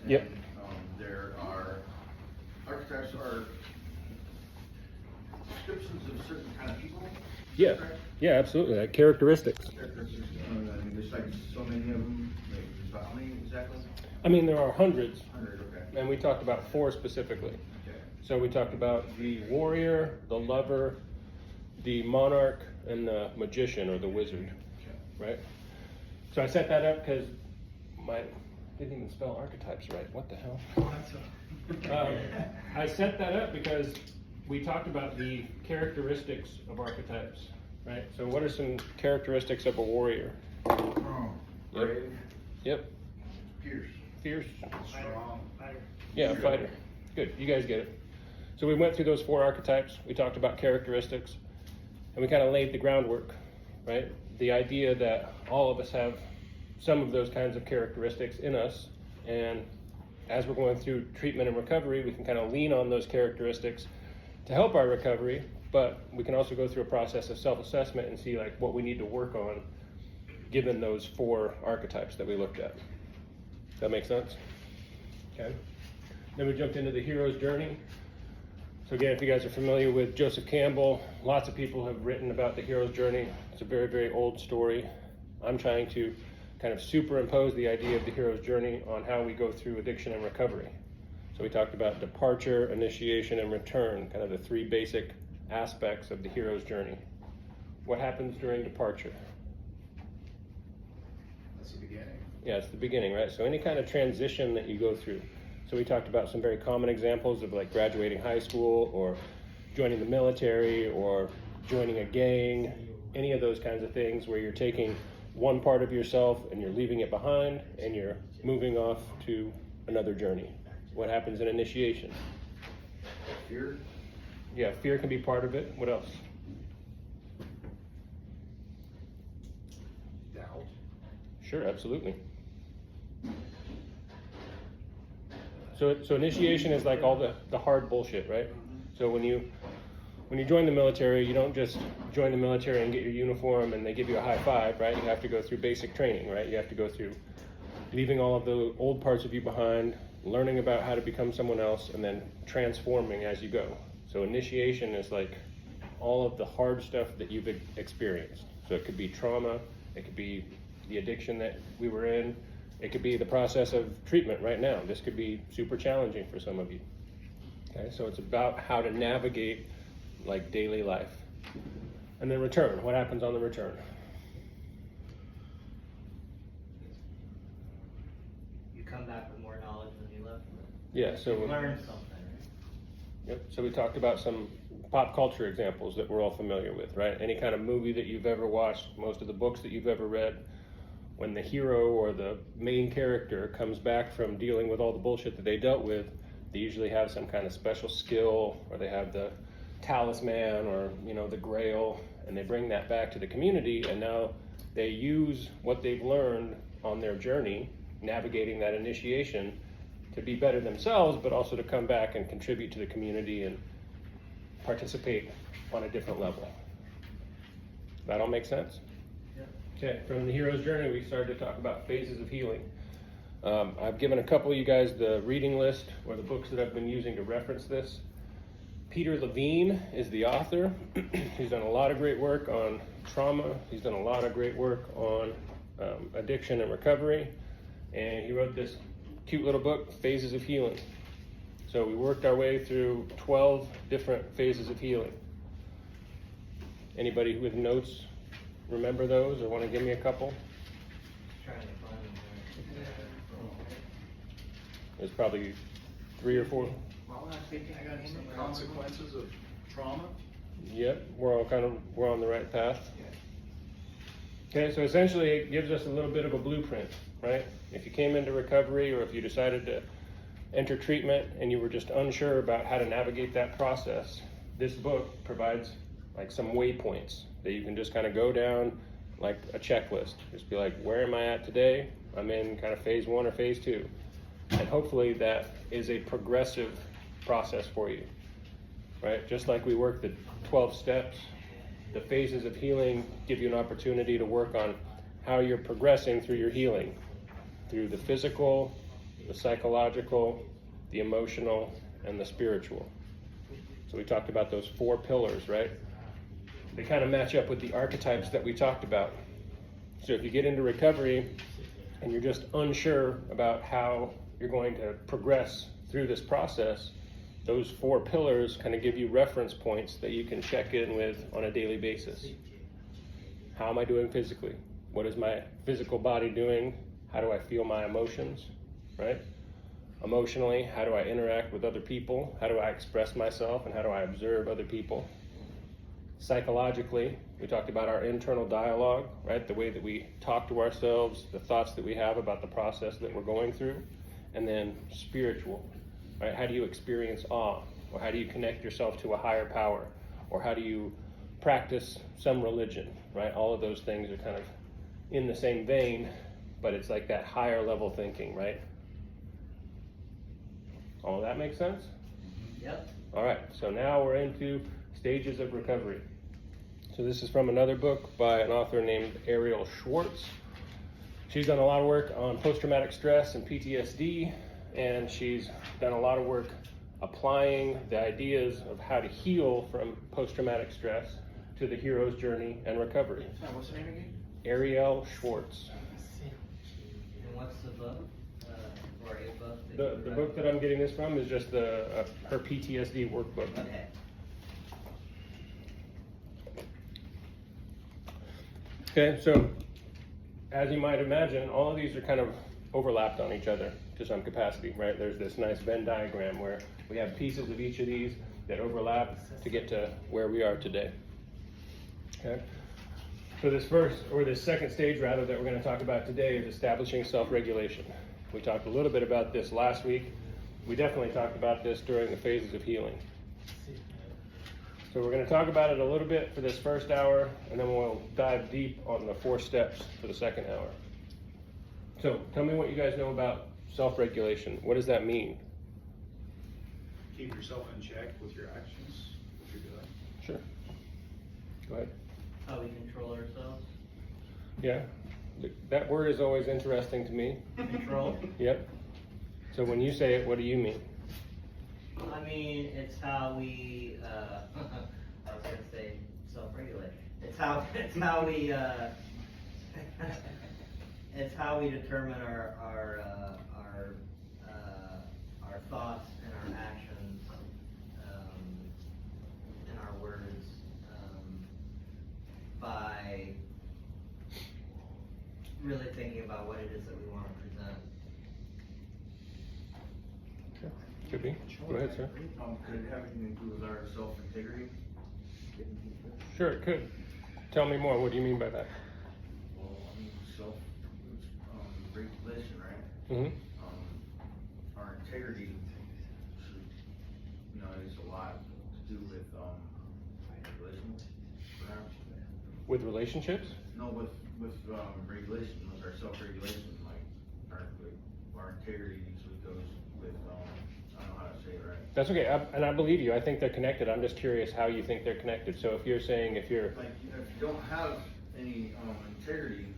And, Yep. There are, archetypes are descriptions of certain kind of people. Yeah, correct? yeah, absolutely, like characteristics. Characteristics, I mean, there's like so many of them, like, there's about how many exactly? I mean, there are hundreds, 100, okay. and we talked about 4 specifically. Okay. So we talked about the warrior, the lover, the monarch, and the magician or the wizard, Okay. right? So I set that up because didn't even spell archetypes right. What the hell? I set that up because we talked about the characteristics of archetypes, right? So what are some characteristics of a warrior? Oh, Yep. brave, Yep. fierce, Fierce. strong. Yeah, a fighter. Good, you guys get it. So we went through those 4 archetypes. We talked about characteristics, and we kind of laid the groundwork, right? The idea that all of us have some of those kinds of characteristics in us, and as we're going through treatment and recovery, we can kind of lean on those characteristics to help our recovery, but we can also go through a process of self-assessment and see like what we need to work on given those 4 archetypes that we looked at. Does that make sense? Okay. Then we jumped into the hero's journey. So again, if you guys are familiar with Joseph Campbell, lots of people have written about the hero's journey. It's a very, very old story. I'm trying to kind of superimpose the idea of the hero's journey on how we go through addiction and recovery. So we talked about departure, initiation, and return, kind of the 3 basic aspects of the hero's journey. What happens during departure? That's the beginning. Yeah, it's the beginning, right? So any kind of transition that you go through. So we talked about some very common examples of like graduating high school or joining the military or joining a gang, any of those kinds of things where you're taking one part of yourself and you're leaving it behind and you're moving off to another journey. What happens in initiation? Fear. Yeah, fear can be part of it. What else? Doubt. Sure, absolutely. So initiation is like all the hard bullshit, right? So when you join the military, you don't just join the military and get your uniform and they give you a high five, right? You have to go through basic training, right? You have to go through leaving all of the old parts of you behind, learning about how to become someone else, and then transforming as you go. So initiation is like all of the hard stuff that you've experienced. So it could be trauma, it could be the addiction that we were in, it could be the process of treatment right now. This could be super challenging for some of you. Okay, so it's about how to navigate like daily life. And then return, what happens on the return? You come back with more knowledge than you left with. Yeah, so You learn something. Yep. So we talked about some pop culture examples that we're all familiar with, right? Any kind of movie that you've ever watched, most of the books that you've ever read, when the hero or the main character comes back from dealing with all the bullshit that they dealt with, they usually have some kind of special skill, or they have the talisman, or the grail, and they bring that back to the community, and now they use what they've learned on their journey, navigating that initiation, to be better themselves, but also to come back and contribute to the community and participate on a different level. That all makes sense? Yeah. Okay, from the hero's journey, we started to talk about phases of healing. I've given a couple of you guys the reading list or the books that I've been using to reference this. Peter Levine is the author. He's done a lot of great work on trauma. He's done a lot of great work on addiction and recovery. And he wrote this cute little book, Phases of Healing. So we worked our way through 12 different phases of healing. Anybody with notes remember those or want to give me a couple? Trying to find them. There's probably 3 or 4. Well, I think I got some consequences of trauma. Yep, we're on the right path. Okay, so essentially it gives us a little bit of a blueprint, right? If you came into recovery or if you decided to enter treatment and you were just unsure about how to navigate that process, this book provides like some waypoints that you can just kind of go down like a checklist. Just be like, where am I at today? I'm in kind of phase 1 or phase 2. And hopefully that is a progressive process for you, right? Just like we work the 12 steps, the phases of healing give you an opportunity to work on how you're progressing through your healing, through the physical, the psychological, the emotional, and the spiritual. So we talked about those 4 pillars, right? They kind of match up with the archetypes that we talked about. So if you get into recovery and you're just unsure about how you're going to progress through this process, those 4 pillars kind of give you reference points that you can check in with on a daily basis. How am I doing physically? What is my physical body doing? How do I feel my emotions, right? Emotionally, how do I interact with other people? How do I express myself, and how do I observe other people? Psychologically, we talked about our internal dialogue, right? The way that we talk to ourselves, the thoughts that we have about the process that we're going through. And then spiritual, right? How do you experience awe? Or how do you connect yourself to a higher power? Or how do you practice some religion, right? All of those things are kind of in the same vein, but it's like that higher level thinking, right? All of that makes sense? Yep. All right, so now we're into stages of recovery. So this is from another book by an author named Ariel Schwartz. She's done a lot of work on post-traumatic stress and PTSD, and she's done a lot of work applying the ideas of how to heal from post-traumatic stress to the hero's journey and recovery. Sorry, what's her name again? Ariel Schwartz. And what's the book? Or a book? The book that I'm getting this from is just her PTSD workbook. Okay. Okay, so as you might imagine, all of these are kind of overlapped on each other to some capacity, right? There's this nice Venn diagram where we have pieces of each of these that overlap to get to where we are today. Okay? So this second stage rather that we're going to talk about today is establishing self-regulation. We talked a little bit about this last week. We definitely talked about this during the phases of healing. So we're going to talk about it a little bit for this first hour, and then we'll dive deep on the 4 steps for the second hour. So tell me what you guys know about self-regulation. What does that mean? Keep yourself in check with your actions, what you're doing. Sure. Go ahead. How we control ourselves. Yeah. That word is always interesting to me. Control. Yep. So when you say it, what do you mean? I mean, it's how we, I was gonna say self-regulate. It's how we, it's how we determine our thoughts and our actions, and our words, by really thinking about what it is that we want to present. Sure. Could be. Go ahead, sir. Could it have anything to do with our self-integrity? Sure, it could. Tell me more. What do you mean by that? Well, I mean, self-regulation, right? Mm-hmm. Our integrity should, is a lot to do with regulation, perhaps. With relationships? No, with regulation, with our self-regulation, like our integrity usually goes with I don't know how to say it right. That's okay, and I believe you. I think they're connected. I'm just curious how you think they're connected. So if you're saying if you're Like, if you don't have any integrity,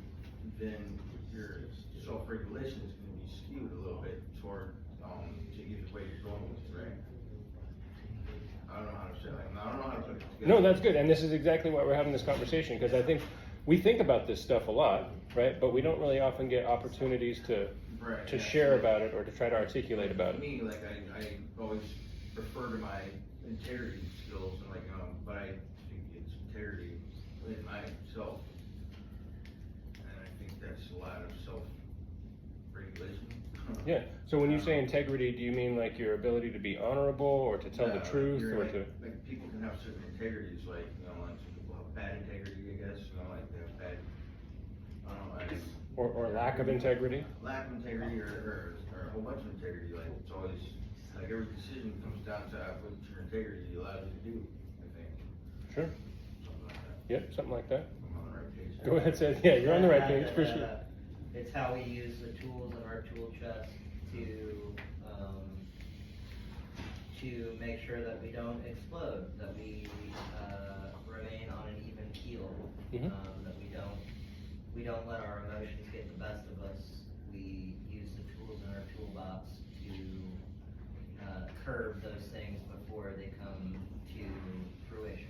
then your self-regulation is going to be skewed a little bit toward to either way you're going with it, right? I don't know how to say that. I don't know how to put it together. No, that's good, and this is exactly why we're having this conversation, because I think we think about this stuff a lot, right? But we don't really often get opportunities to share about it or to try to articulate about To it. me, like I always refer to my integrity skills, and but I think it's integrity in myself, and I think that's a lot of self-regulation. Yeah. So when you say integrity, do you mean like your ability to be honorable or to tell the truth, or to? Like people can have certain integrities, like like some people have bad integrity, I guess. Like they have bad, I don't know, Or lack of integrity? lack of integrity, or a whole bunch of integrity. Like it's always like every decision comes down to what your integrity allows you to do. I think. Sure. Something like that. Yep, something like that. I'm on the right page. Go ahead, Seth. Yeah, you're on the right page for sure. It's how we use the tools in our tool chest to make sure that we don't explode, that we remain on an even keel, Mhm. That we don't let our emotions get the best of us. We use the tools in in our toolbox to curb those things before they come to fruition.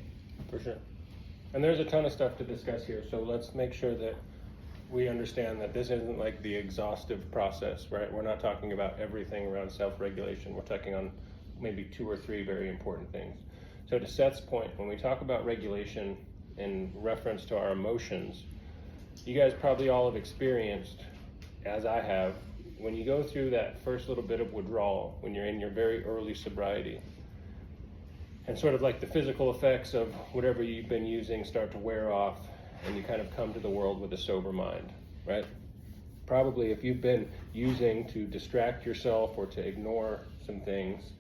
For sure. And there's a ton of stuff to discuss here, so let's make sure that we understand that this isn't like the exhaustive process, right? We're not talking about everything around self-regulation. We're talking on maybe 2 or 3 very important things. So to Seth's point, when we talk about regulation in reference to our emotions, you guys probably all have experienced, as I have, when you go through that first little bit of withdrawal, when you're in your very early sobriety, and sort of like the physical effects of whatever you've been using start to wear off, and you kind of come to the world with a sober mind, right? Probably if you've been using to distract yourself or to ignore some things,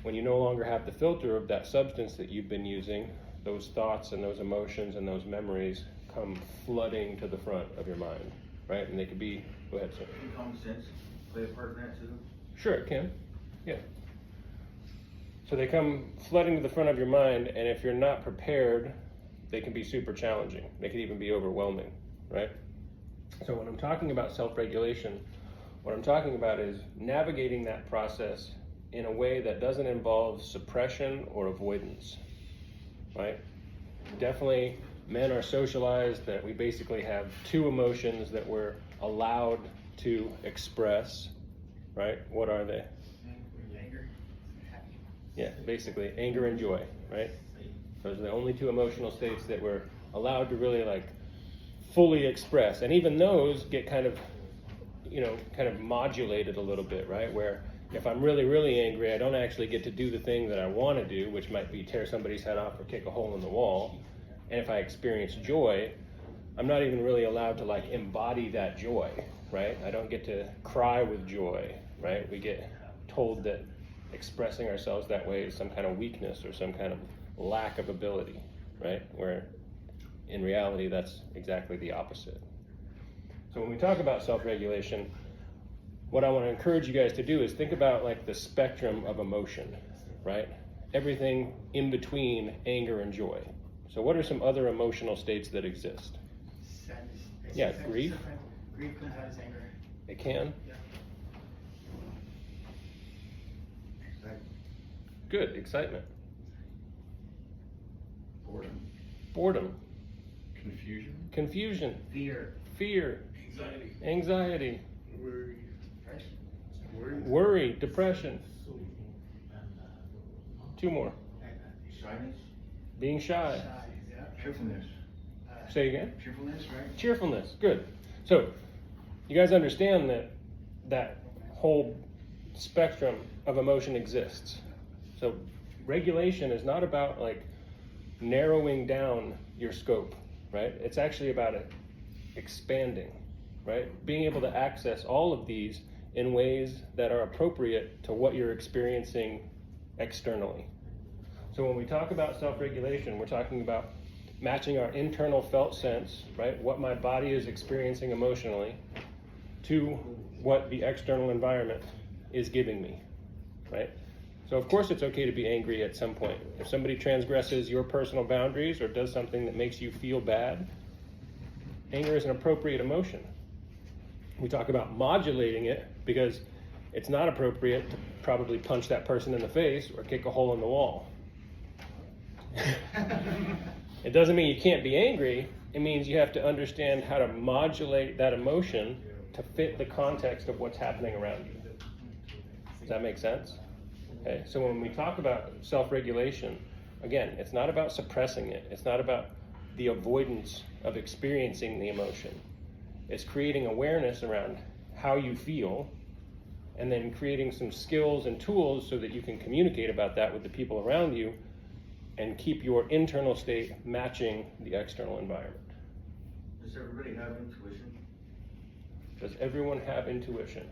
when you no longer have the filter of that substance that you've been using, those thoughts and those emotions and those memories come flooding to the front of your mind, right? And they could be, go ahead, sir. Can common sense play a part in that too? Sure, it can, yeah. So they come flooding to the front of your mind, and if you're not prepared, they can be super challenging. They can even be overwhelming, right? So when I'm talking about self-regulation, what I'm talking about is navigating that process in a way that doesn't involve suppression or avoidance, right? Definitely, men are socialized that we basically have 2 emotions that we're allowed to express, right? What are they? Anger. Yeah, basically anger and joy, right? Those are the only 2 emotional states that we're allowed to really like fully express. And even those get kind of, kind of modulated a little bit, right? Where if I'm really, really angry, I don't actually get to do the thing that I want to do, which might be tear somebody's head off or kick a hole in the wall. And if I experience joy, I'm not even really allowed to like embody that joy, right? I don't get to cry with joy, right? We get told that expressing ourselves that way is some kind of weakness or some kind of lack of ability, right? Where in reality, that's exactly the opposite. So when we talk about self-regulation, what I want to encourage you guys to do is think about like the spectrum of emotion, right? Everything in between anger and joy. So what are some other emotional states that exist? Sadness. Yeah, grief. Grief comes out as anger. It can. Yeah. Good. Excitement. Boredom. Boredom. Confusion. Confusion. Fear. Fear. Anxiety. Anxiety. Worry. Depression. Worry. Depression. 2 more. Shyness? Being shy. Yeah. Cheerfulness. Say again. Cheerfulness, right? Cheerfulness. Good. So you guys understand that that whole spectrum of emotion exists. So regulation is not about like narrowing down your scope, right? It's actually about expanding, right? Being able to access all of these in ways that are appropriate to what you're experiencing externally. So when we talk about self-regulation, we're talking about matching our internal felt sense, right? What my body is experiencing emotionally to what the external environment is giving me, right? So of course it's okay to be angry at some point. If somebody transgresses your personal boundaries or does something that makes you feel bad, anger is an appropriate emotion. We talk about modulating it because it's not appropriate to probably punch that person in the face or kick a hole in the wall. It doesn't mean you can't be angry. It means you have to understand how to modulate that emotion to fit the context of what's happening around you. Does that make sense? Okay, so when we talk about self-regulation, again, it's not about suppressing it. It's not about the avoidance of experiencing the emotion. It's creating awareness around how you feel and then creating some skills and tools so that you can communicate about that with the people around you and keep your internal state matching the external environment. Does everybody have intuition? Does everyone have intuition?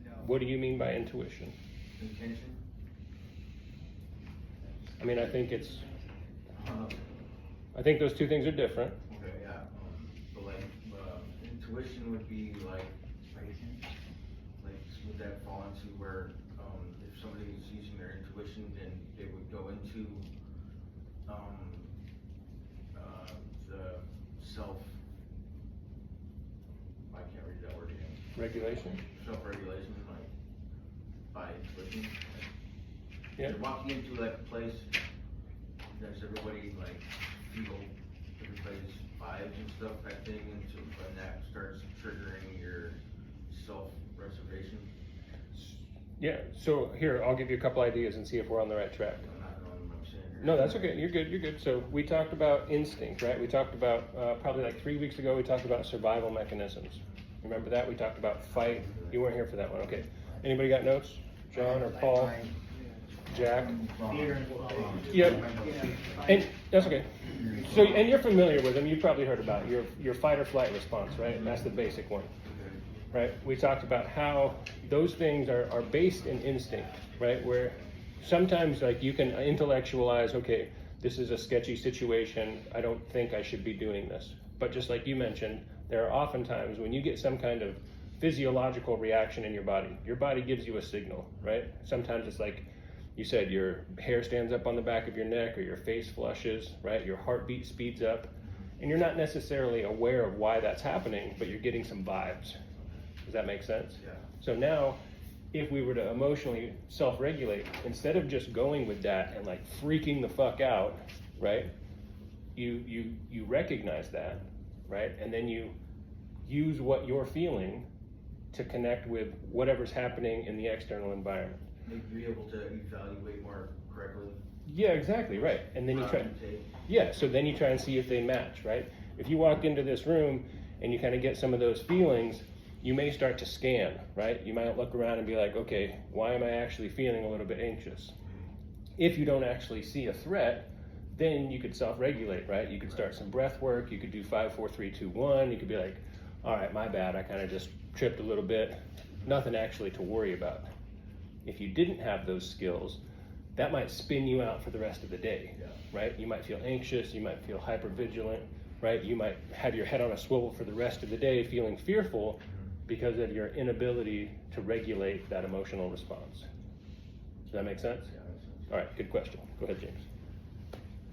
No. What do you mean by intuition? Intention? I mean, I think Uh, I think those 2 things are different. Okay, yeah. But like, intuition would be like, would that fall into where, if somebody was using their intuition, then they would go into, the self, I can't read that word again. Regulation. Self-regulation, like by intuition. Yeah. You're walking into like a place, there's everybody like feel everybody's vibes and stuff type thing, and so when that starts triggering your self-reservation. Yeah, so here, I'll give you a couple ideas and see if we're on the right track. I'm not knowing what I'm saying here. No, that's okay, you're good. So we talked about instinct, right? We talked about, probably like 3 weeks ago, we talked about survival mechanisms. Remember that? We talked about fight. You weren't here for that one, okay. Anybody got notes? John or Paul? Jack? Fear and flow. Yep. And that's okay. So, and you're familiar with them. You've probably heard about it. Your fight or flight response, right? And that's the basic one, right? We talked about how those things are based in instinct, right? Where sometimes like you can intellectualize, okay, this is a sketchy situation. I don't think I should be doing this. But just like you mentioned, there are often times when you get some kind of physiological reaction in your body gives you a signal, right? Sometimes it's like you said, your hair stands up on the back of your neck or your face flushes, right? Your heartbeat speeds up and you're not necessarily aware of why that's happening, but you're getting some vibes. Does that make sense? Yeah. So now, if we were to emotionally self-regulate, instead of just going with that and like freaking the fuck out, right? You recognize that, right? And then you use what you're feeling to connect with whatever's happening in the external environment. Maybe be able to evaluate more correctly. Yeah, exactly, right. And then you try. Take. Yeah, so then you try and see if they match, right? If you walked into this room and you kind of get some of those feelings, you may start to scan, right? You might look around and be like, okay, why am I actually feeling a little bit anxious? If you don't actually see a threat, then you could self-regulate, right? You could start some breath work. You could do 5, 4, 3, 2, 1. You could be like, all right, my bad. I kind of just tripped a little bit. Nothing actually to worry about. If you didn't have those skills, that might spin you out for the rest of the day, right? You might feel anxious. You might feel hypervigilant, right? You might have your head on a swivel for the rest of the day feeling fearful because of your inability to regulate that emotional response. Does that make sense? Yeah, that makes sense. All right, good question. Go ahead, James.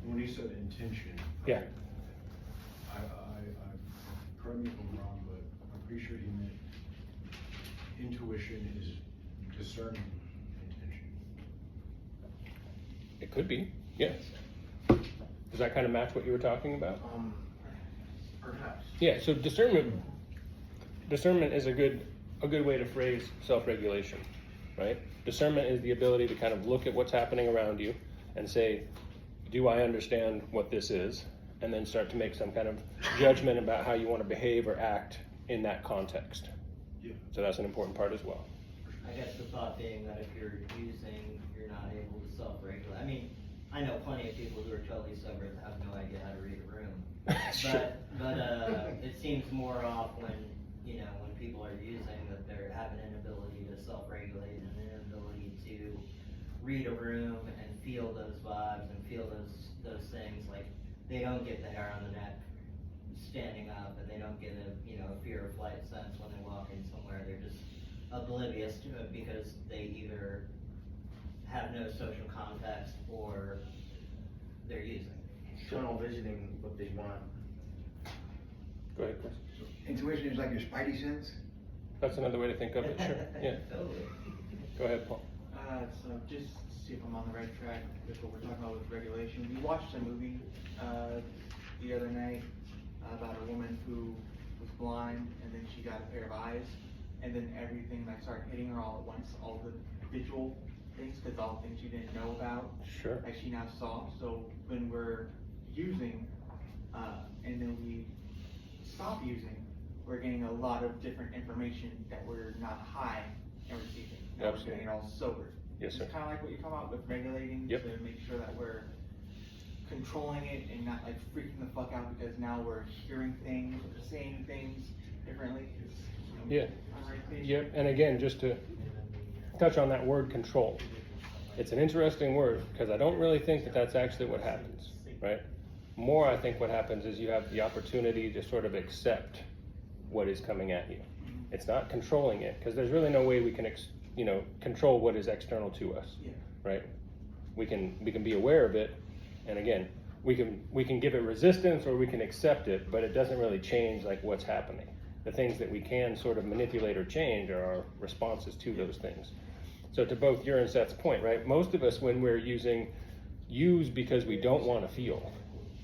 When you said intention. Yeah. Correct me if I'm wrong, but I'm pretty sure he meant intuition is discerning intention. It could be, yes. Does that kind of match what you were talking about? Perhaps. Yeah, so discernment is a good way to phrase self-regulation, right? Discernment is the ability to kind of look at what's happening around you and say, do I understand what this is? And then start to make some kind of judgment about how you want to behave or act in that context. Yeah. So that's an important part as well. I guess the thought being that if you're using, you're not able to self-regulate. I mean, I know plenty of people who are totally sober that have no idea how to read a room. But it seems more off when people are using that they have an inability to self-regulate and an inability to read a room and feel those vibes and feel those things. Like they don't get the hair on the neck standing up, and they don't get a fear or flight sense when they walk in somewhere. They're just oblivious to it because they either have no social context or they're using. Tunnel visioning what they want. Go ahead, Chris. Intuition is like your spidey sense? That's another way to think of it, sure. Yeah. Totally. Go ahead, Paul. So just to see if I'm on the right track with what we're talking about with regulation. We watched a movie the other night about a woman who was blind and then she got a pair of eyes, and then everything like started hitting her all at once, all the visual things, because all the things she didn't know about, Sure. like she now saw. So when we're using and then we stop using, we're getting a lot of different information that we're not high and receiving. Now we're Absolutely. getting it all sober. Yes, sir. It's kind of like what you're talking about with regulating, Yep. to make sure that we're controlling it and not like freaking the fuck out because now we're hearing things, or saying things differently. Yeah. On the right page. Yep, and again, just to touch on that word control. It's an interesting word because I don't really think that that's actually what happens, right? More, I think what happens is you have the opportunity to sort of accept what is coming at you. It's not controlling it because there's really no way we can, control what is external to us, Yeah. right? We can be aware of it, and again, we can give it resistance or we can accept it, but it doesn't really change like what's happening. the things that we can sort of manipulate or change are our responses to those things. So to both your and Seth's point, right? Most of us, when we're use because we don't want to feel,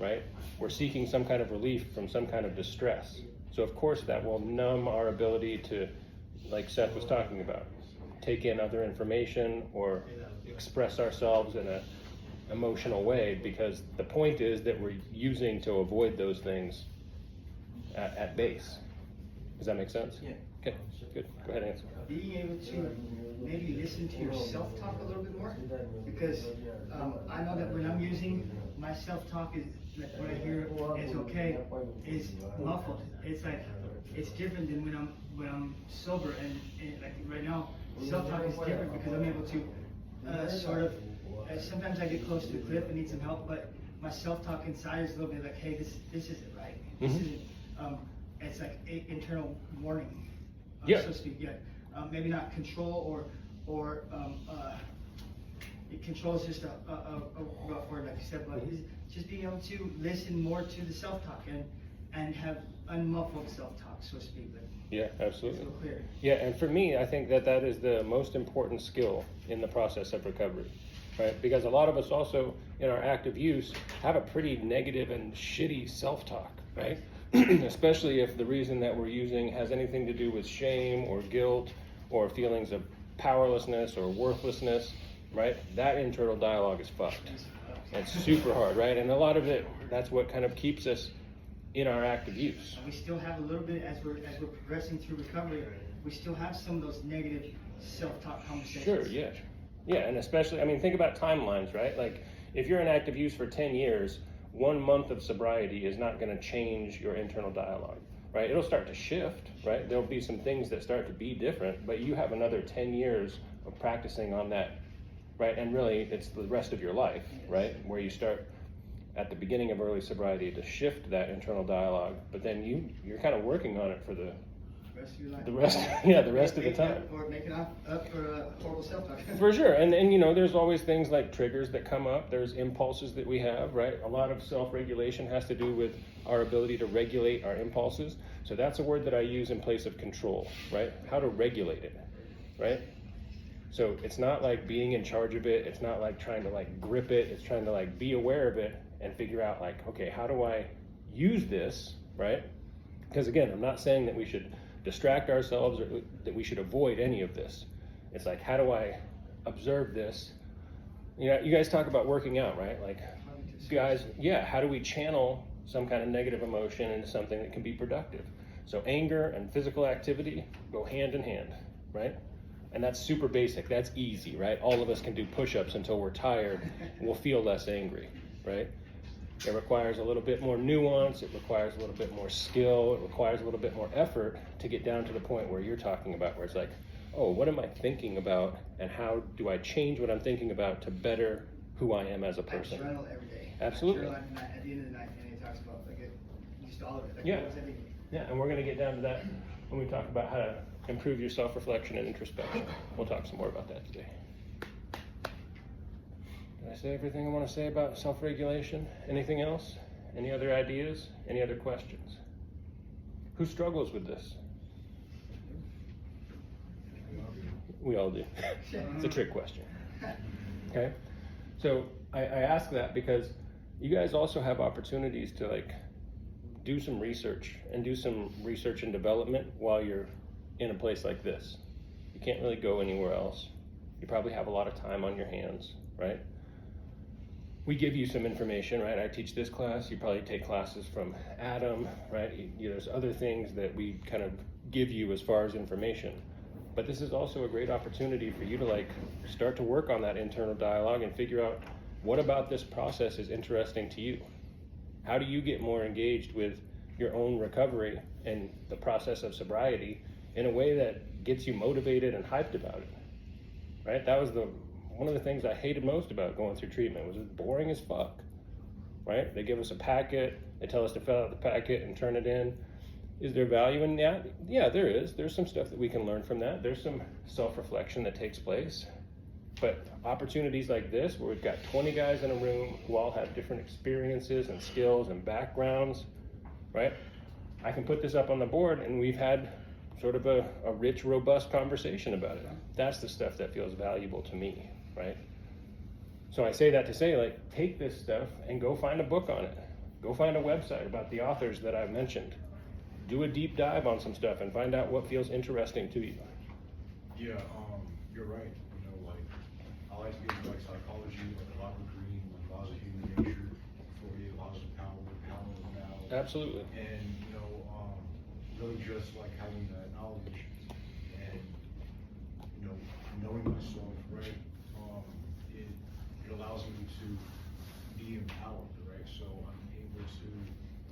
right? We're seeking some kind of relief from some kind of distress. So of course that will numb our ability to, like Seth was talking about, take in other information or express ourselves in a emotional way, because the point is that we're using to avoid those things at base. Does that make sense? Yeah. Okay, good. Go ahead, answer. Being able to maybe listen to your self-talk a little bit more, because I know that when I'm using my self-talk, is like what I hear is okay, is muffled. It's like it's different than when I'm sober, and like right now, self-talk is different because I'm able to sort of. Sometimes I get close to the cliff and need some help, but my self-talk inside is a little bit like, hey, this isn't right. This isn't. It's like internal warning, Yeah. so to speak. Yeah. Maybe not control or control is just a rough word, like you said, but it's just being able to listen more to the self-talk and have unmuffled self-talk, so to speak. Like, Yeah, absolutely. so clear. Yeah, and for me, I think that is the most important skill in the process of recovery, right? Because a lot of us also, in our active use, have a pretty negative and shitty self-talk, right? Especially if the reason that we're using has anything to do with shame or guilt or feelings of powerlessness or worthlessness, right? That internal dialogue is fucked. It's super hard, right? And a lot of it, that's what kind of keeps us in our active use. And we still have a little bit, as we're progressing through recovery, we still have some of those negative self-talk conversations. Sure, yeah. Yeah, and especially, I mean, think about timelines, right? Like, if you're in active use for 10 years, 1 month of sobriety is not going to change your internal dialogue, right? It'll start to shift, right? There'll be some things that start to be different, but you have another 10 years of practicing on that, right? And really, it's the rest of your life, right? Where you start at the beginning of early sobriety to shift that internal dialogue, but then you're kind of working on it for the Rest of your life. the rest of the time. Or making up for horrible self-talk. For sure, and you know, there's always things like triggers that come up. There's impulses that we have, right? A lot of self-regulation has to do with our ability to regulate our impulses. So that's a word that I use in place of control, right? How to regulate it, right? So it's not like being in charge of it. It's not like trying to like grip it. It's trying to like be aware of it and figure out like, okay, how do I use this, right? Because again, I'm not saying that we should distract ourselves or that we should avoid any of this. It's like, how do I observe this? You know, you guys talk about working out, right? Like, guys, yeah, how do we channel some kind of negative emotion into something that can be productive? So anger and physical activity go hand in hand, right? And that's super basic. That's easy, right? All of us can do push-ups until we're tired. We'll feel less angry, right? It requires a little bit more nuance. It requires a little bit more skill. It requires a little bit more effort to get down to the point where you're talking about, where it's like, oh, what am I thinking about, and how do I change what I'm thinking about to better who I am as a person? I journal every day. Absolutely. I journal at the end of the night, and he talks about like just all of it. Like Yeah. what's every day. Yeah, and we're going to get down to that when we talk about how to improve your self-reflection and introspection. We'll talk some more about that today. Did I say everything I want to say about self-regulation? Anything else? Any other ideas? Any other questions? Who struggles with this? We all do. It's a trick question. Okay? So I ask that because you guys also have opportunities to like do some research and development while you're in a place like this. You can't really go anywhere else. You probably have a lot of time on your hands, right? We give you some information, right? I teach this class. You probably take classes from Adam, right? There's other things that we kind of give you as far as information. But this is also a great opportunity for you to like start to work on that internal dialogue and figure out what about this process is interesting to you. How do you get more engaged with your own recovery and the process of sobriety in a way that gets you motivated and hyped about it, right? That was one of the things I hated most about going through treatment. Was it boring as fuck, right? They give us a packet, they tell us to fill out the packet and turn it in. Is there value in that? Yeah, there is. There's some stuff that we can learn from that. There's some self-reflection that takes place. But opportunities like this, where we've got 20 guys in a room who all have different experiences and skills and backgrounds, right? I can put this up on the board and we've had sort of a rich, robust conversation about it. That's the stuff that feels valuable to me, right? So I say that to say, like, take this stuff and go find a book on it. Go find a website about the authors that I've mentioned. Do a deep dive on some stuff and find out what feels interesting to you. Yeah, you're right. You know, like, I like to get into like psychology, like Robert Greene, like laws of human nature, 48 laws of power of now. Absolutely. And, you know, really just like having that knowledge and, you know, knowing myself, right? It allows me to be empowered, right? So I'm able to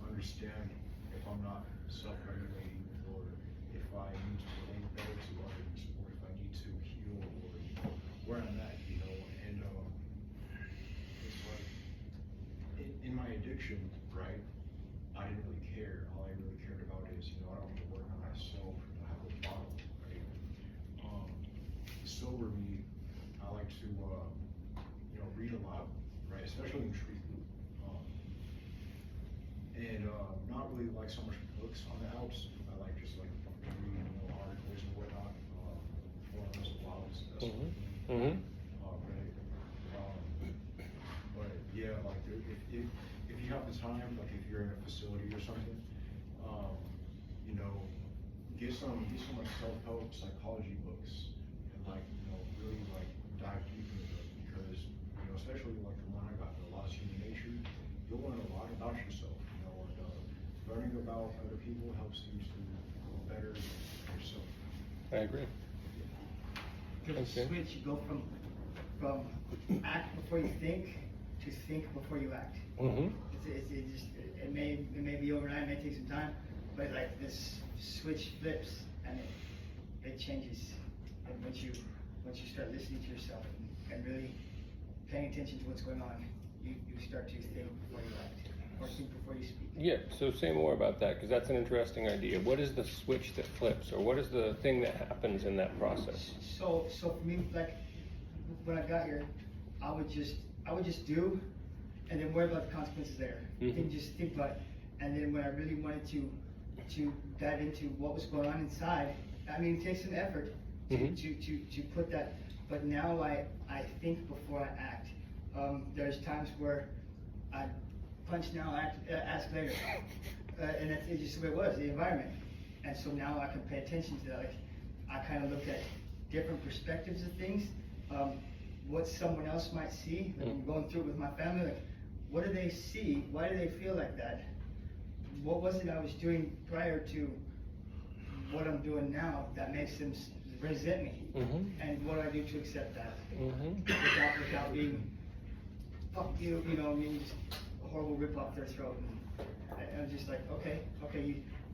understand if I'm not self-regulating or if I need to relate better to others or if I need to heal or, you know, where I'm at, you know, and it's like in my addiction, right? I didn't really care. All I really cared about is, you know, I don't have to work on myself. I have a bottle, right? Sober me, I like to, you know, read a lot, right? Especially in treatment. And not really like so much books on the outs. I like just like reading, you know, articles and whatnot, forums, blogs, that sort of thing. Reddit. But yeah, like if you have the time, like if you're in a facility or something, you know, get some like self-help psychology books and like, you know, really like dive deep into it because, you know, especially like the one I got, the Laws of Human Nature, you'll learn a lot about yourself, you know, and learning about other people helps you to better yourself. I agree. Because Okay. switch, you go from act before you think to think before you act. It may be overnight, it may take some time, but like this switch flips and it changes. And once you start listening to yourself and really paying attention to what's going on, you start to think before you act or think before you speak. Yeah, so say more about that, because that's an interesting idea. What is the switch that flips, or what is the thing that happens in that process? So for me, like when I got here, I would just do, and then worry about the consequences there. And just think about it. And then when I really wanted to dive into what was going on inside, I mean, it takes some effort to put that. But now I think before I act. There's times where I punch now, ask later, and it's just the way it was, the environment. And so now I can pay attention to that. Like I kind of look at different perspectives of things, what someone else might see. Like I'm going through it with my family. Like, what do they see? Why do they feel like that? What was it I was doing prior to what I'm doing now that makes them resent me? And what do I do to accept that without being fuck you, you know, I mean, just a horrible rip off their throat. And I'm just like, okay,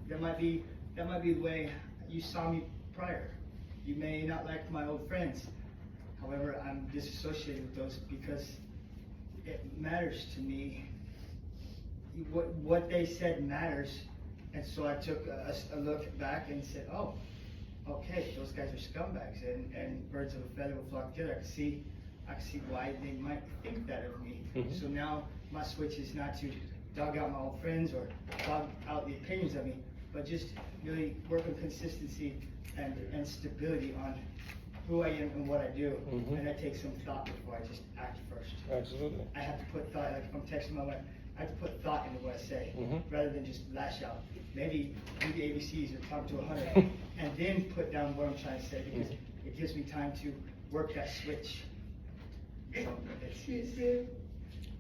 that might be the way you saw me prior. You may not like my old friends. However, I'm disassociated with those because it matters to me. What they said matters. And so I took a look back and said, oh, okay, those guys are scumbags and birds of a feather will flock together. I can see why they might think that of me. So now my switch is not to dog out my old friends or dog out the opinions of me, but just really work on consistency and stability on who I am and what I do. And that takes some thought before I just act first. Absolutely. I have to put thought, like if I'm texting my wife, I have to put thought into what I say rather than just lash out. Maybe do the ABCs or talk to 100 and then put down what I'm trying to say because it gives me time to work that switch. So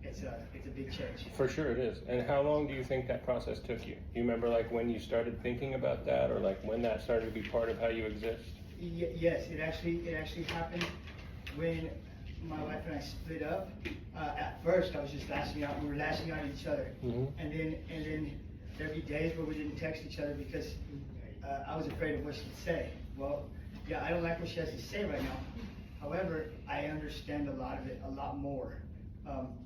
it's a big change. For sure it is. And how long do you think that process took you? You remember like when you started thinking about that, or like when that started to be part of how you exist? Yes, it actually happened when my wife and I split up. At first, I was just lashing out. We were lashing out at each other, and then there'd be days where we didn't text each other because I was afraid of what she'd say. Well, yeah, I don't like what she has to say right now. However, I understand a lot of it, a lot more,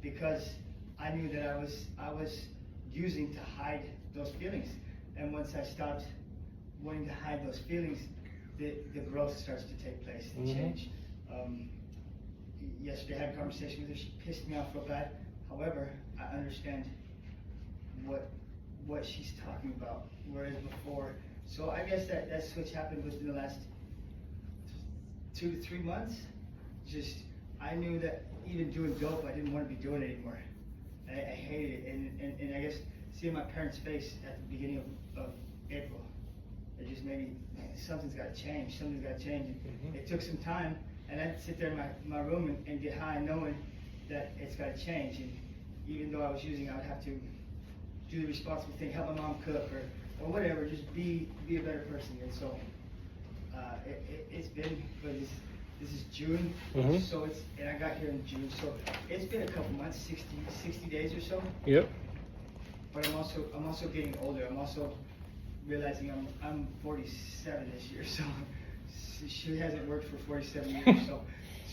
because I knew that I was using to hide those feelings, and once I stopped wanting to hide those feelings, the growth starts to take place, the change. Yesterday I had a conversation with her. She pissed me off real bad. However, I understand what what she's talking about, whereas before. So I guess that switch happened within the last 2 to 3 months. Just, I knew that even doing dope, I didn't want to be doing it anymore. I hated it, and I guess seeing my parents' face at the beginning of April, it just made me, man, something's got to change, something's got to change. Mm-hmm. It took some time, and I'd sit there in my room and get high knowing that it's got to change. And even though I was using, I would have to do the responsible thing, help my mom cook or whatever, just be a better person. And so it's been, but this is June, Mhm. so and I got here in June, so it's been a couple months, 60 days or so. Yep. But I'm also getting older. I'm also realizing I'm 47 this year, so she hasn't worked for 47 years.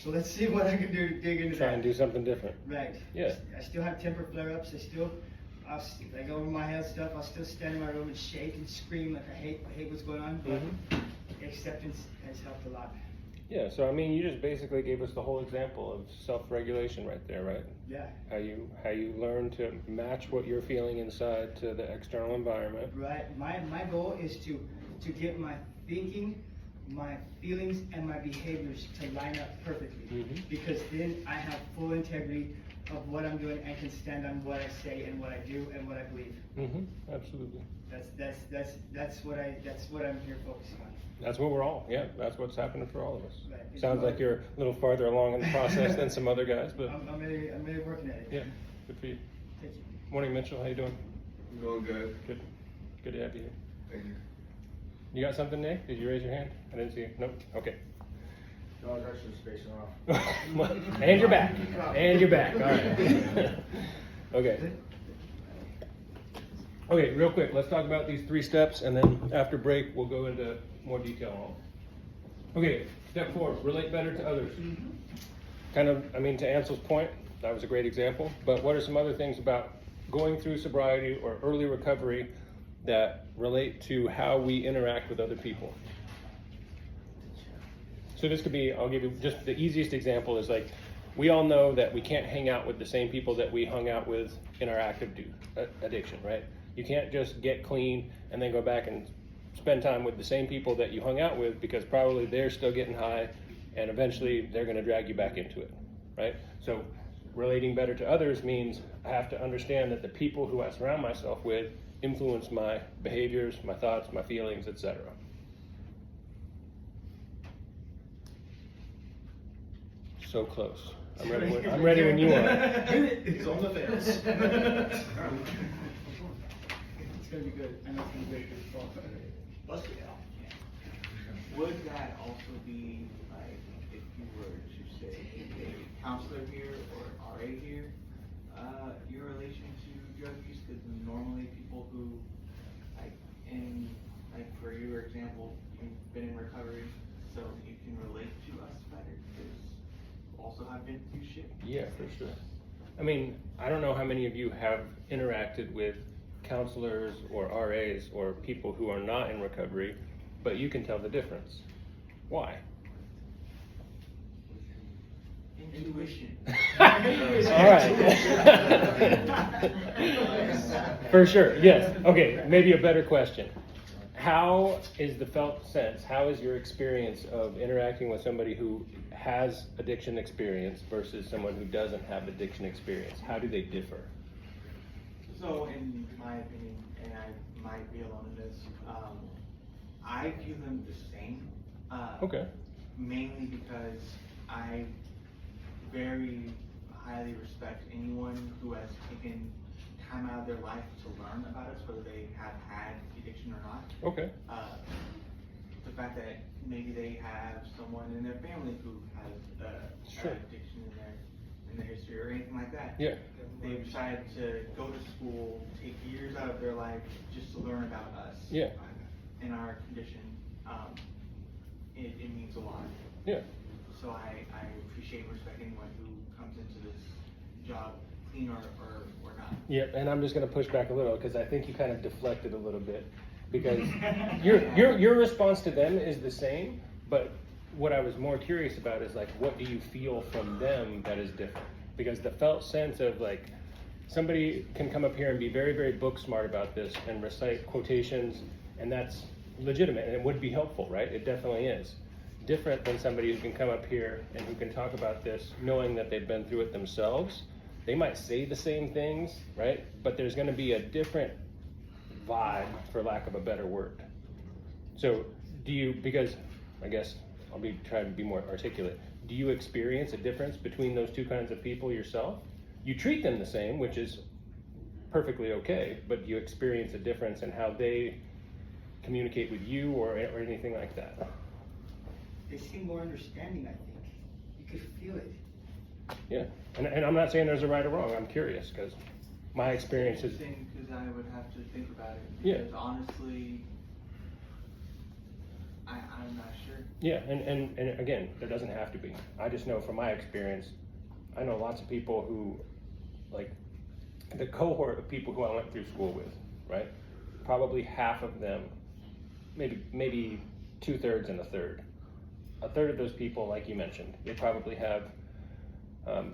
So let's see what I can do to dig into Try that. and do something different. Right. Yeah. I still have temper flare-ups. I go over my head stuff. I'll still stand in my room and shake and scream like I hate what's going on. But acceptance has helped a lot. Yeah, so I mean, you just basically gave us the whole example of self-regulation right there, right? Yeah. How you learn to match what you're feeling inside to the external environment. Right. My goal is to get my thinking, my feelings, and my behaviors to line up perfectly. Because then I have full integrity of what I'm doing and can stand on what I say and what I do and what I believe. Absolutely. That's what I'm here focusing on. That's what we're all. Yeah, that's what's happening for all of us. Right. Sounds like you're a little farther along in the process than some other guys, but I'm really working at it. yeah, good for you. Thank you. Morning, Mitchell. How you doing? I'm going good. Good. Good to have you here. Thank you. You got something, Nick? Did you raise your hand? I didn't see you. Nope. Okay. No, I was actually spacing off. And you're back. And you're back. All right. Okay. Okay, real quick, let's talk about these 3 steps, and then after break, we'll go into more detail on them. Okay, step 4, relate better to others. Kind of, I mean, to Ansel's point, that was a great example, but what are some other things about going through sobriety or early recovery that relate to how we interact with other people? So this could be, I'll give you just the easiest example is like, we all know that we can't hang out with the same people that we hung out with in our active addiction, right? You can't just get clean and then go back and spend time with the same people that you hung out with because probably they're still getting high and eventually they're going to drag you back into it, right? So relating better to others means I have to understand that the people who I surround myself with influence my behaviors, my thoughts, my feelings, etc. So close. I'm ready when you are. It's on the fence. It's gonna be good. I know it's gonna be great for the fall. Bust it out. Would that also be like if you were to say a counselor here or RA here, your relation to drug use? Because normally people who, like for your example, you've been in recovery, so you can relate to us better because you also have been through shit. Yeah, for sure. I mean, I don't know how many of you have interacted with counselors or RAs or people who are not in recovery, but you can tell the difference. Why? Intuition. All right. For sure, yes. Okay, maybe a better question. How is the felt sense, how is your experience of interacting with somebody who has addiction experience versus someone who doesn't have addiction experience? How do they differ? So, in my opinion, and I might be alone in this, I view them the same. Okay. Mainly because I very highly respect anyone who has taken time out of their life to learn about us, whether they have had addiction or not. Okay. The fact that maybe they have someone in their family who has Sure. addiction in their history or anything like that. Yeah. They decided to go to school, take years out of their life just to learn about us. Yeah. And our condition. It means a lot. Yeah. So I appreciate and respect anyone who comes into this job clean or not. Yeah, and I'm just going to push back a little because I think you kind of deflected a little bit because your response to them is the same, but what I was more curious about is like, what do you feel from them that is different? Because the felt sense of like, somebody can come up here and be very, very book smart about this and recite quotations, and that's legitimate and it would be helpful, right? It definitely is. Different than somebody who can come up here and who can talk about this knowing that they've been through it themselves. They might say the same things, right? But there's going to be a different vibe, for lack of a better word. So do you, because I guess I'll be trying to be more articulate, do you experience a difference between those two kinds of people yourself? You treat them the same, which is perfectly okay, but do you experience a difference in how they communicate with you or anything like that? They seem more understanding, I think. You could feel it. Yeah, and I'm not saying there's a right or wrong, I'm curious, because my experience is... Interesting, because I would have to think about it. Yeah. Because honestly, I'm not sure. Yeah, and again, there doesn't have to be. I just know from my experience, I know lots of people who, like, the cohort of people who I went through school with, right? Probably half of them, maybe 2/3 and a third. A third of those people, like you mentioned, they probably have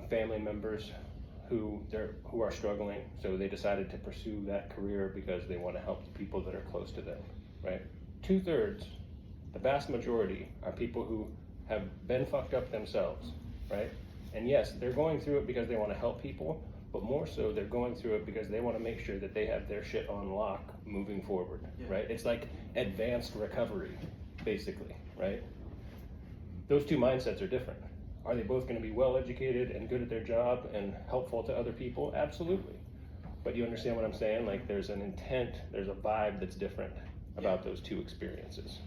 family members who are struggling, so they decided to pursue that career because they want to help the people that are close to them, right? 2/3, the vast majority, are people who have been fucked up themselves, right? And yes, they're going through it because they want to help people, but more so they're going through it because they want to make sure that they have their shit on lock moving forward, right? It's like advanced recovery, basically, right? Those two mindsets are different. Are they both going to be well educated and good at their job and helpful to other people? Absolutely. But you understand what I'm saying? Like, there's an intent, there's a vibe that's different about those two experiences.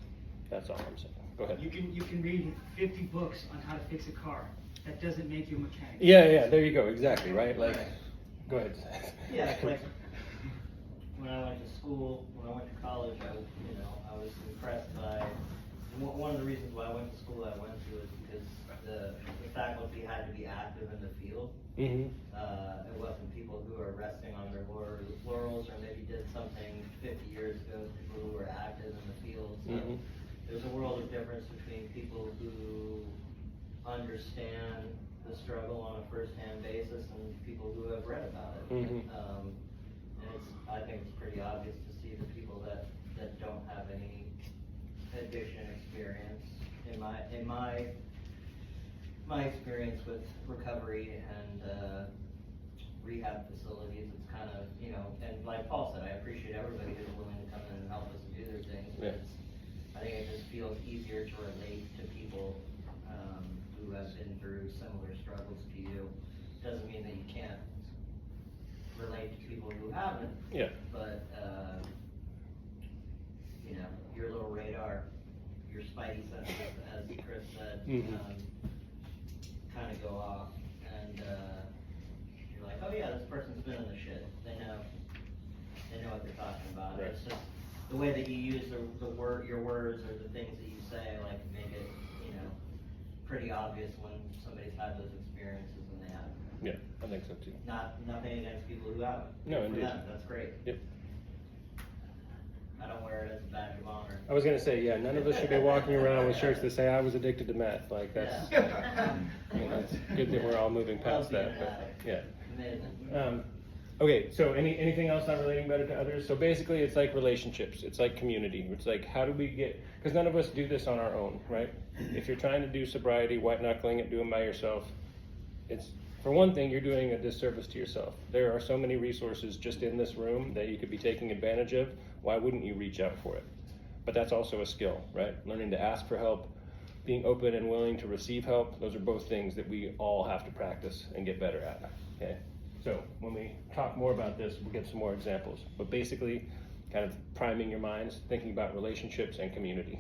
That's all I'm saying. Go ahead. You can read 50 books on how to fix a car. That doesn't make you a mechanic. Yeah, there you go, exactly, right? Like, go ahead. Yeah, like when I went to school, when I went to college, I was impressed by, one of the reasons why I went to school I went to is because the faculty had to be active in the field. Mm-hmm. It wasn't people who are resting on their laurels or maybe did something 50 years ago, people who were active in the field. So there's a world of difference between people who understand the struggle on a first-hand basis and people who have read about it. And I think it's pretty obvious to see the people that don't have any addiction experience. In my experience with recovery and rehab facilities, it's kind of, and like Paul said, I appreciate everybody who's willing to come in and help us and do their things. But I think it just feels easier to relate to people who have been through similar struggles to you. Doesn't mean that you can't relate to people who haven't. Yeah. But your little radar, your spidey senses, as Chris said, kind of go off, and you're like, oh yeah, this person's been in the shit. They know what they're talking about. Right. It's just the way that you use your words or the things that you say, like, make it, pretty obvious when somebody's had those experiences and they haven't. Yeah, I think so too. Nothing against people who haven't. No, For indeed. them, that's great. Yep. I don't wear it as a badge of honor. I was gonna say, yeah, none of us should be walking around with shirts that say I was addicted to meth. Like, that's, it's good that we're all moving past that, but yeah. Amazing. Okay, so anything else on relating better to others? So basically it's like relationships, it's like community. It's like, how do we get, because none of us do this on our own, right? If you're trying to do sobriety, white knuckling it, doing by yourself, it's, for one thing, you're doing a disservice to yourself. There are so many resources just in this room that you could be taking advantage of. Why wouldn't you reach out for it? But that's also a skill, right? Learning to ask for help, being open and willing to receive help, those are both things that we all have to practice and get better at, okay? So when we talk more about this, we'll get some more examples. But basically, kind of priming your minds, thinking about relationships and community.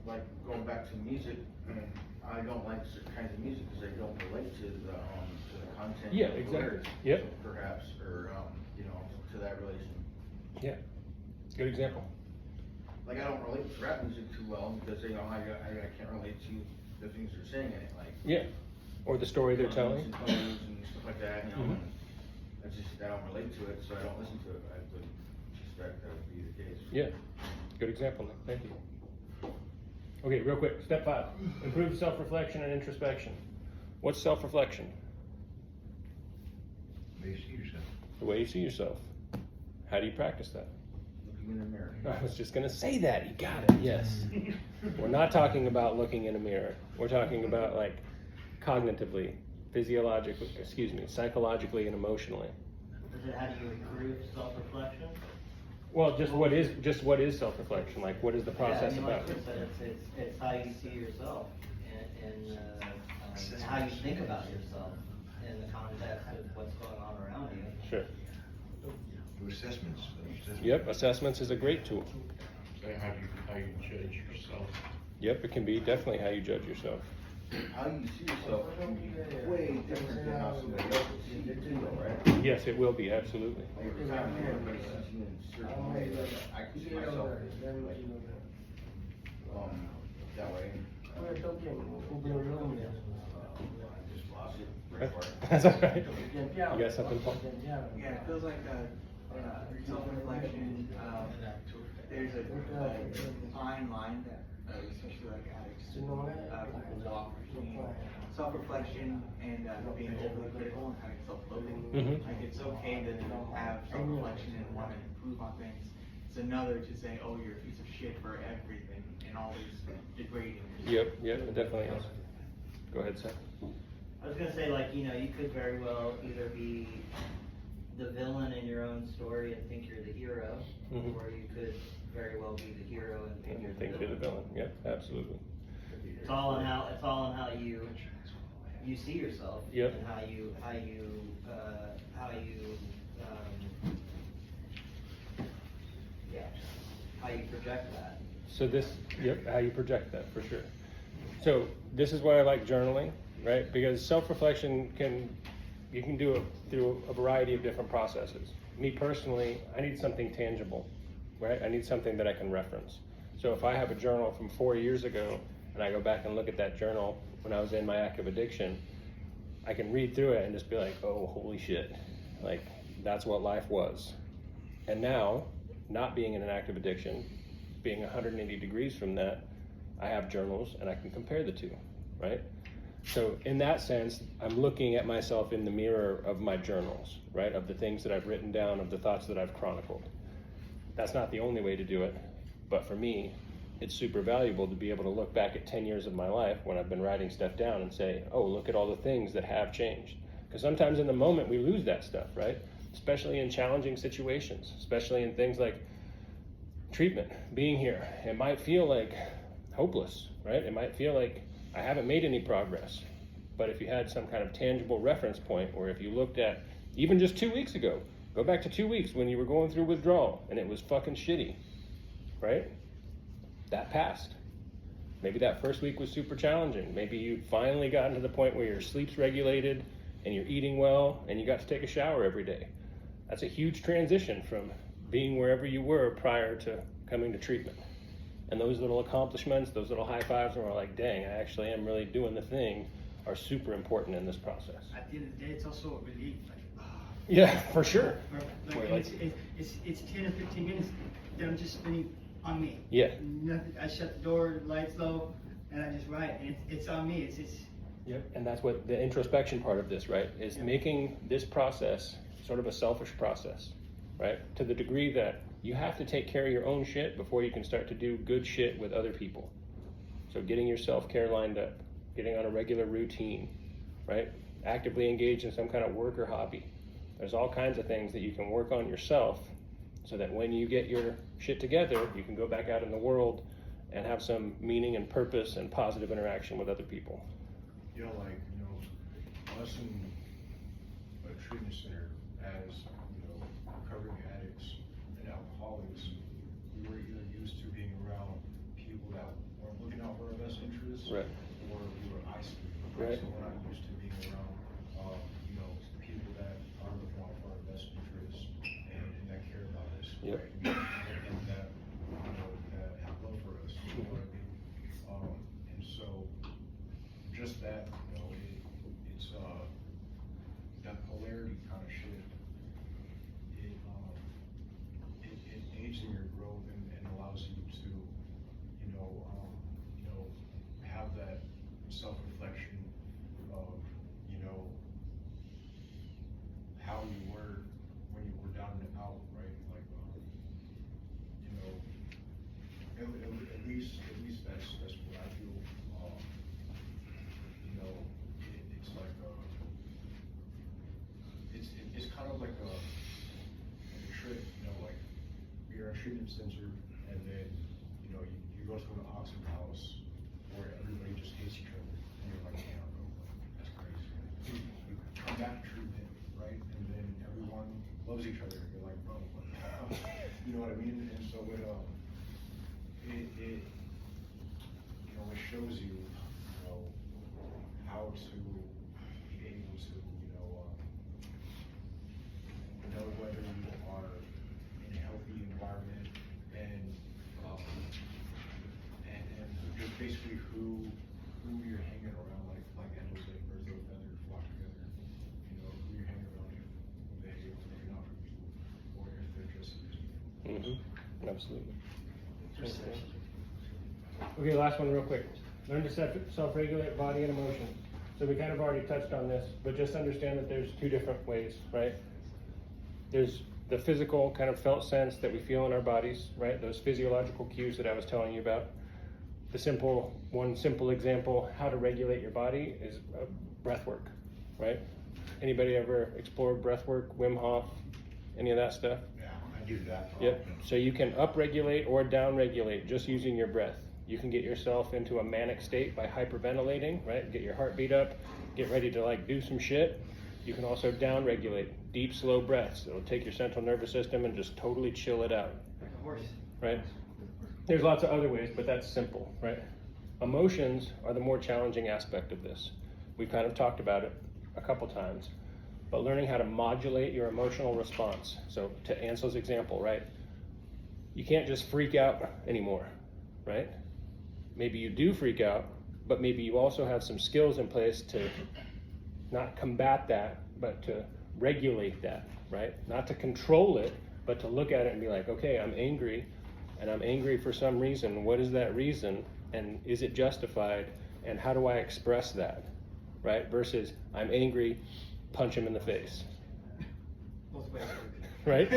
Like going back to music, I don't like certain kinds of music because they don't relate to the content. Yeah, of the exactly. lyrics, Yep. so perhaps, or to that relation. Yeah, good example. Like, I don't relate to rap music too well because I can't relate to the things they're saying in it, like. Yeah, or the story they're telling. And codes and stuff like that, and I don't relate to it, so I don't listen to it. I would suspect that would be the case. Yeah, good example, Nick. Thank you. Okay, real quick, step 5, improve self-reflection and introspection. What's self-reflection? The way you see yourself. The way you see yourself. How do you practice that? Looking in the mirror. I was just gonna say that. You got it. Yes. We're not talking about looking in a mirror. We're talking about like cognitively, physiologically, psychologically and emotionally. Is it how do you improve self-reflection? Well, just what is self-reflection? Like, what is the process Yeah, I mean, about? like you said, it's how you see yourself and how you think about yourself in the context of what's going on around you. Sure. Do assessments. Yep. Assessments is a great tool. So how you judge yourself. Yep. It can be definitely how you judge yourself. How you see yourself can be way different than how somebody else sees you too, though, right? Yes, it will be, absolutely. Like, every time everybody sees you in a certain way, like, I can see myself, like, that way. Just lost it. Right for it. That's all right. You got something, Paul? Yeah, it feels like self-reflection, there's a fine line that, especially like addicts, people walk between self-reflection and being overly critical and having self-loathing. Mhm. Like, it's okay to have self-reflection and want to improve on things. It's another to say, oh, you're a piece of shit for everything and always degrading yourself. Yep, it definitely is. Go ahead, Seth. I was gonna say, like, you know, you could very well either be the villain in your own story and think you're the hero, Mhm. or you could very well be the hero and think And you're you the think you're the villain. villain. Yep, absolutely. It's all in how you see yourself. Yep. And how you how you project that. So how you project that, for sure. So this is why I like journaling, right? Because self-reflection you can do it through a variety of different processes. Me personally, I need something tangible, right? I need something that I can reference. So if I have a journal from 4 years ago and I go back and look at that journal when I was in my active addiction, I can read through it and just be like, oh, holy shit. Like, that's what life was. And now, not being in an active addiction, being 180 degrees from that, I have journals and I can compare the two, right? So in that sense, I'm looking at myself in the mirror of my journals, right? Of the things that I've written down, of the thoughts that I've chronicled. That's not the only way to do it, but for me, it's super valuable to be able to look back at 10 years of my life when I've been writing stuff down and say, oh, look at all the things that have changed. Because sometimes in the moment we lose that stuff, right? Especially in challenging situations, especially in things like treatment, being here. It might feel like hopeless, right? It might feel like I haven't made any progress. But if you had some kind of tangible reference point, or if you looked at even just 2 weeks ago, go back to 2 weeks when you were going through withdrawal and it was fucking shitty, right? That passed. Maybe that first week was super challenging. Maybe you finally gotten to the point where your sleep's regulated and you're eating well and you got to take a shower every day. That's a huge transition from being wherever you were prior to coming to treatment. And those little accomplishments, those little high fives, and we're like, dang, I actually am really doing the thing, are super important in this process. At the end of the day, it's also a relief. Like, Yeah, for sure. Like, Wait, and it's 10 or 15 minutes that I'm just spending on me. Yeah. Nothing, I shut the door, the lights low, and I just write. And it's on me. It's Yep. And that's what the introspection part of this, right, is making this process sort of a selfish process, right? To the degree that you have to take care of your own shit before you can start to do good shit with other people. So getting your self-care lined up, getting on a regular routine, right? Actively engaged in some kind of work or hobby. There's all kinds of things that you can work on yourself so that when you get your shit together, you can go back out in the world and have some meaning and purpose and positive interaction with other people. Yeah, like, us in a treatment center as, recovering addicts and alcoholics, we were either used to being around people that weren't looking out for our best interests, Right. or we were isolated. Right. So we're not used to being around, people that are looking out for our best interests and that care about us. Yep. Right? And that, that have love for us. You know what I mean? And so, just that, it's that polarity kind of shift. It aids in your growth and allows you to, have that self-reflection of, how you treatment center, and then, you know, you go to an auction house where everybody just hates each other, and you're like, yeah, bro, that's crazy. You come back to treatment, right, and then everyone loves each other, you're like, bro, what the hell? You know what I mean? And so it you know, it shows you, you know, how to be able to, know whether you are in a healthy environment and just basically who you're hanging around, like Endo said, birds of a feather flock together. You know, who you're hanging around, if they're not for you, or if they're just using you. Absolutely. Okay, last one real quick. Learn to self-regulate body and emotion. So we kind of already touched on this, but just understand that there's two different ways, right? There's the physical kind of felt sense that we feel in our bodies, right? Those physiological cues that I was telling you about. One simple example, how to regulate your body is breath work, right? Anybody ever explored breath work, Wim Hof, any of that stuff? Yeah, I do that. Yep. So you can upregulate or downregulate just using your breath. You can get yourself into a manic state by hyperventilating, right? Get your heartbeat up, get ready to like do some shit. You can also downregulate, deep, slow breaths. It'll take your central nervous system and just totally chill it out. Like a horse. Right? There's lots of other ways, but that's simple, right? Emotions are the more challenging aspect of this. We've kind of talked about it a couple times, but learning how to modulate your emotional response. So to Ansel's example, right? You can't just freak out anymore, right? Maybe you do freak out, but maybe you also have some skills in place to not combat that, but to regulate that, right? Not to control it, but to look at it and be like, okay, I'm angry, and I'm angry for some reason. What is that reason? And is it justified? And how do I express that, right? Versus, I'm angry, punch him in the face. Both ways. Right?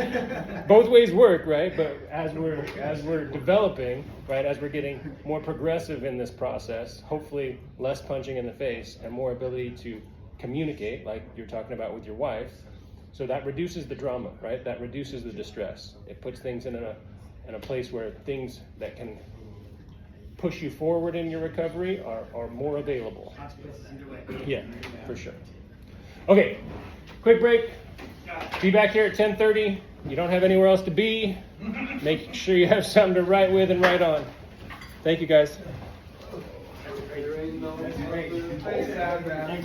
Both ways work, right? But as we're developing, right, as we're getting more progressive in this process, hopefully less punching in the face and more ability to communicate, like you're talking about with your wife. So that reduces the drama, right? That reduces the distress. It puts things in a place where things that can push you forward in your recovery are more available. Hospitals either way. Yeah, for sure. Okay, quick break. Be back here at 10:30. You don't have anywhere else to be. Make sure you have something to write with and write on. Thank you, guys. Thank you.